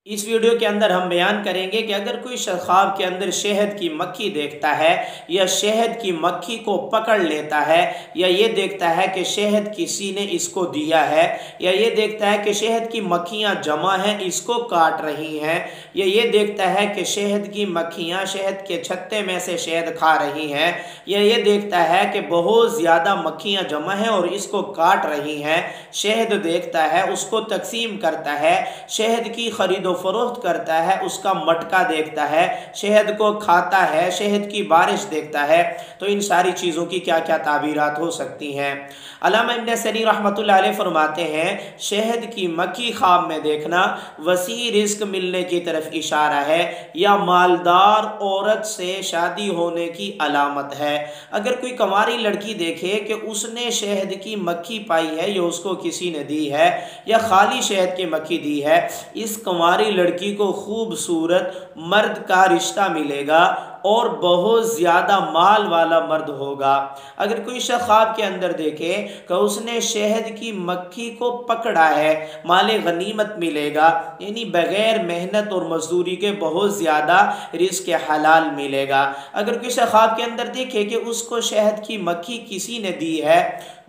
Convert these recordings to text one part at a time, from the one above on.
इस वीडियो के अंदर हम बयान करेंगे कि अगर कोई शख्स ख्वाब के अंदर शहद की मक्खी देखता है या शहद की मक्खी को पकड़ लेता है या ये देखता है कि शहद किसी ने इसको दिया है या ये देखता है कि शहद की मक्खियाँ जमा हैं इसको काट रही हैं या ये देखता है कि शहद की मक्खियाँ शहद के छत्ते में से शहद खा रही हैं या ये देखता है कि बहुत ज़्यादा मक्खियाँ जमा हैं और इसको काट रही हैं, शहद देखता है, उसको तकसीम करता है, शहद की खरीदो फरोख्त करता है, उसका मटका देखता है, शहद को खाता है, शहद की बारिश देखता है, तो इन सारी चीज़ों की क्या क्या ताबीरात हो सकती हैं। अल्लामा इब्न सरी रहमतुल्लाह अलैह फरमाते हैं शहद की मक्खी ख्वाब में देखना वसी रिस्क मिलने की तरफ इशारा है या मालदार औरत से शादी होने की अलामत है। अगर कोई कंवारी लड़की देखे कि उसने शहद की मक्खी पाई है या उसको किसी ने दी है या खाली शहद की मक्खी दी है, इस कंवारी लड़की को खूबसूरत मर्द का रिश्ता मिलेगा और बहुत ज़्यादा माल वाला मर्द होगा। अगर कोई शख्स ख्वाब के अंदर देखे कि उसने शहद की मक्खी को पकड़ा है, माले गनीमत मिलेगा, यानी बग़ैर मेहनत और मजदूरी के बहुत ज़्यादा रिज़्क़ हलाल मिलेगा। अगर कोई शख्स ख्वाब के अंदर देखे कि उसको शहद की मक्खी किसी ने दी है,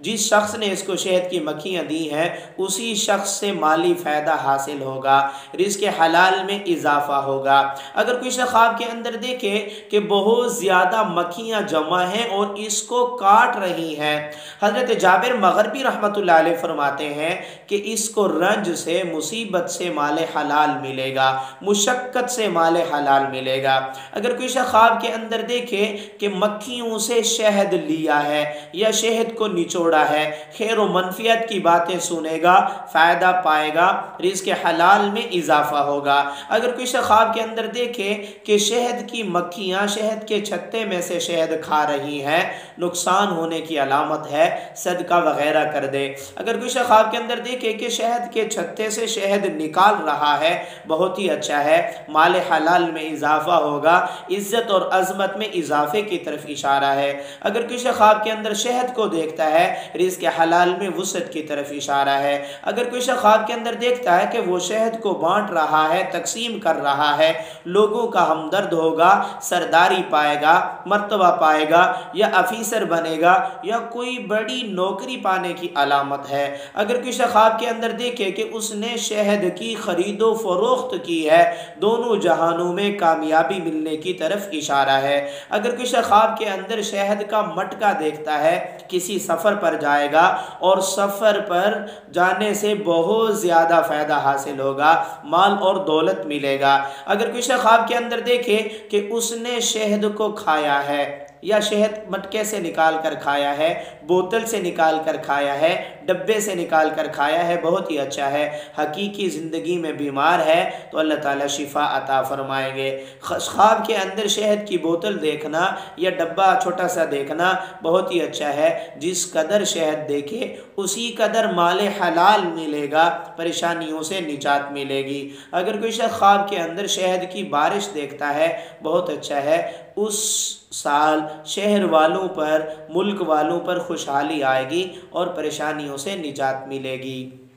जिस शख्स ने इसको शहद की मक्खियाँ दी हैं उसी शख्स से माली फ़ायदा हासिल होगा, रिज़्क़ हलाल में इजाफ़ा होगा। अगर कोई शख्स ख्वाब के अंदर देखे कि बहुत ज़्यादा मक्खियाँ जमा हैं और इसको काट रही हैं, हज़रत जाबिर मग़रिबी रहमतुल्लाह अलैह फरमाते हैं कि इसको रंज से, मुसीबत से माले हलाल मिलेगा, मुशक्क़त से माले हलाल मिलेगा। अगर कोई शख्स ख्वाब के अंदर देखे कि मक्खियों से शहद लिया है या शहद को निचोड़ा है, खैर व मनफियत की बातें सुनेगा, फ़ायदा पाएगा, रिज़्क़ हलाल में इजाफ़ा होगा। अगर कोई शख्स ख्वाब के अंदर देखे कि शहद की मक्खियाँ शहद के छत्ते में से शहद खा रही हैं, नुकसान होने की अलामत है, सदका वगैरह कर दे। अगर कोई शख्स ख्वाब के अंदर देखे कि शहद के छत्ते से शहद निकाल रहा है, बहुत ही अच्छा है, माल हलाल में इजाफ़ा होगा, इज़्ज़त और अज़मत में इजाफ़े की तरफ इशारा है। अगर कोई शख्स ख्वाब के अंदर शहद को देखता है, रिज़्क़ हलाल में वुसअत की तरफ इशारा है। अगर कोई शख्स ख्वाब के अंदर देखता है कि वो शहद को बांट रहा है, तकसीम कर रहा है, लोगों का हमदर्द होगा, सरदारी पाएगा, मर्तबा पाएगा या अफीसर बनेगा या कोई बड़ी नौकरी पाने की अलामत है। अगर कोई शख्स ख्वाब के अंदर देखे कि उसने शहद की खरीदो फरोख्त की है, दोनों जहानों में कामयाबी मिलने की तरफ इशारा है। अगर कोई शख्स ख्वाब के अंदर शहद का मटका देखता है, किसी सफ़र पर जाएगा और सफ़र पर जाने से बहुत ज़्यादा फ़ायदा हासिल होगा, माल और दौलत मिलेगा। अगर कोई शख्स ख्वाब के अंदर देखे कि उसने शहद को खाया है या शहद मटके से निकाल कर खाया है, बोतल से निकाल कर खाया है, डब्बे से निकाल कर खाया है, बहुत ही अच्छा है, हकीकी ज़िंदगी में बीमार है तो अल्लाह ताला शिफा अता फरमाएंगे। ख्वाब के अंदर शहद की बोतल देखना या डब्बा छोटा सा देखना बहुत ही अच्छा है, जिस कदर शहद देखे उसी कदर माल हलाल मिलेगा, परेशानियों से निजात मिलेगी। अगर कोई शख्स ख्वाब के अंदर शहद की बारिश देखता है, बहुत अच्छा है, उस साल शहर वालों पर, मुल्क वालों पर खुशहाली आएगी और परेशानियों से निजात मिलेगी।